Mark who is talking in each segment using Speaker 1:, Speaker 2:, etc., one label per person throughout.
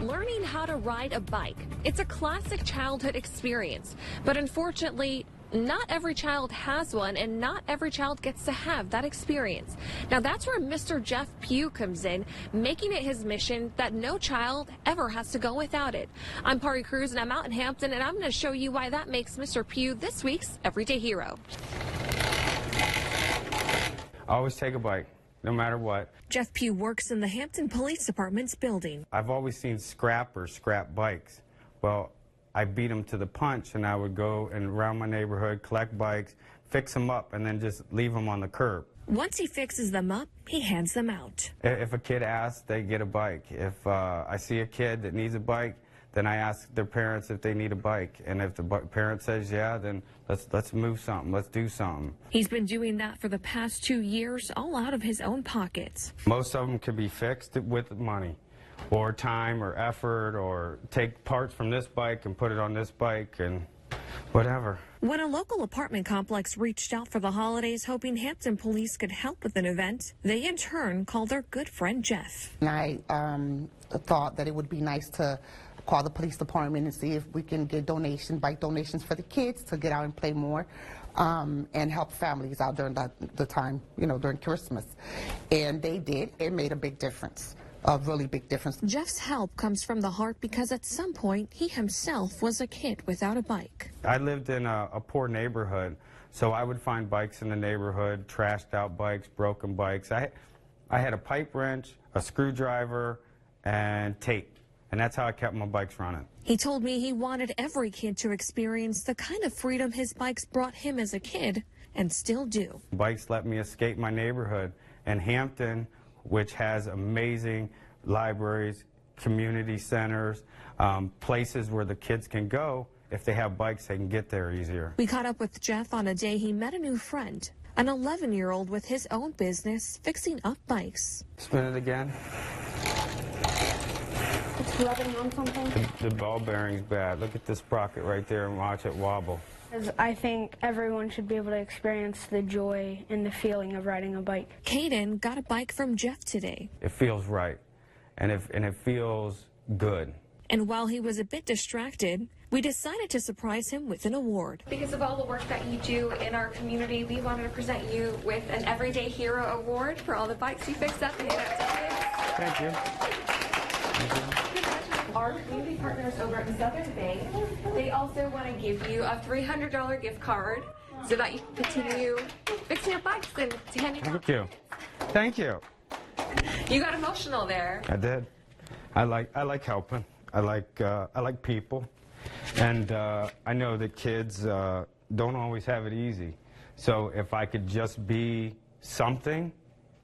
Speaker 1: Learning how to ride a bike. It's a classic childhood experience, but unfortunately, not every child has one, and not every child gets to have that experience. Now, that's where Mr. Jeff Pugh comes in, making it his mission that no child ever has to go without it. I'm Pari Cruz, and I'm out in Hampton, and I'm going to show you why that makes Mr. Pugh this week's Everyday Hero.
Speaker 2: I always take a bike, no matter what.
Speaker 1: Jeff Pugh works in the Hampton Police Department's building.
Speaker 2: I've always seen scrappers scrap bikes. Well, I beat them to the punch, and I would go and around my neighborhood, collect bikes, fix them up, and then just leave them on the curb.
Speaker 1: Once he fixes them up, he hands them out.
Speaker 2: If a kid asks, they get a bike. If I see a kid that needs a bike, then I ask their parents if they need a bike. And if the parent says yeah, then let's move something, let's do something.
Speaker 1: He's been doing that for the past 2 years, all out of his own pockets.
Speaker 2: Most of them can be fixed with money, or time, or effort, or take parts from this bike and put it on this bike, and whatever.
Speaker 1: When a local apartment complex reached out for the holidays hoping Hampton police could help with an event, they in turn called their good friend Jeff.
Speaker 3: And I thought that it would be nice to call the police department and see if we can get bike donations for the kids to get out and play more, and help families out during the time, during Christmas. And they did. It made a big difference. A really big difference.
Speaker 1: Jeff's help comes from the heart because at some point he himself was a kid without a bike.
Speaker 2: I lived in a poor neighborhood, so I would find bikes in the neighborhood, trashed out bikes, broken bikes. I had a pipe wrench, a screwdriver, and tape, and that's how I kept my bikes running.
Speaker 1: He told me he wanted every kid to experience the kind of freedom his bikes brought him as a kid, and still do.
Speaker 2: Bikes let me escape my neighborhood, and Hampton, which has amazing libraries, community centers, places where the kids can go. If they have bikes, they can get there easier.
Speaker 1: We caught up with Jeff on a day he met a new friend, an 11-year-old with his own business fixing up bikes.
Speaker 2: Spin it again.
Speaker 4: It's rubbing on something?
Speaker 2: The ball bearing's bad. Look at this sprocket right there and watch it wobble.
Speaker 4: I think everyone should be able to experience the joy and the feeling of riding a bike.
Speaker 1: Caden got a bike from Jeff today.
Speaker 2: It feels right, and it feels good.
Speaker 1: And while he was a bit distracted, we decided to surprise him with an award. Because of all the work that you do in our community, we wanted to present you with an Everyday Hero Award for all the bikes you fixed up and handed out to kids.
Speaker 2: Thank you. Thank you.
Speaker 1: Our community partners over at Southern Bay, they also want to give you a $300 gift card so that you can continue fixing your bikes and handing out.
Speaker 2: Thank you. Thank you.
Speaker 1: You got emotional there.
Speaker 2: I did. I like helping. I like people, and I know that kids don't always have it easy. So if I could just be something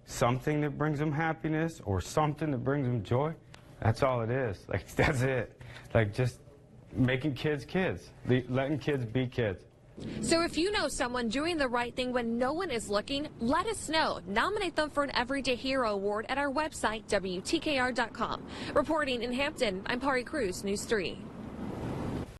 Speaker 2: that brings them happiness, or something that brings them joy, that's all it is. Like, that's it. Like, just making kids kids, letting kids be kids.
Speaker 1: So if you know someone doing the right thing when no one is looking, let us know. Nominate them for an Everyday Hero Award at our website, WTKR.com. Reporting in Hampton, I'm Pari Cruz, News 3.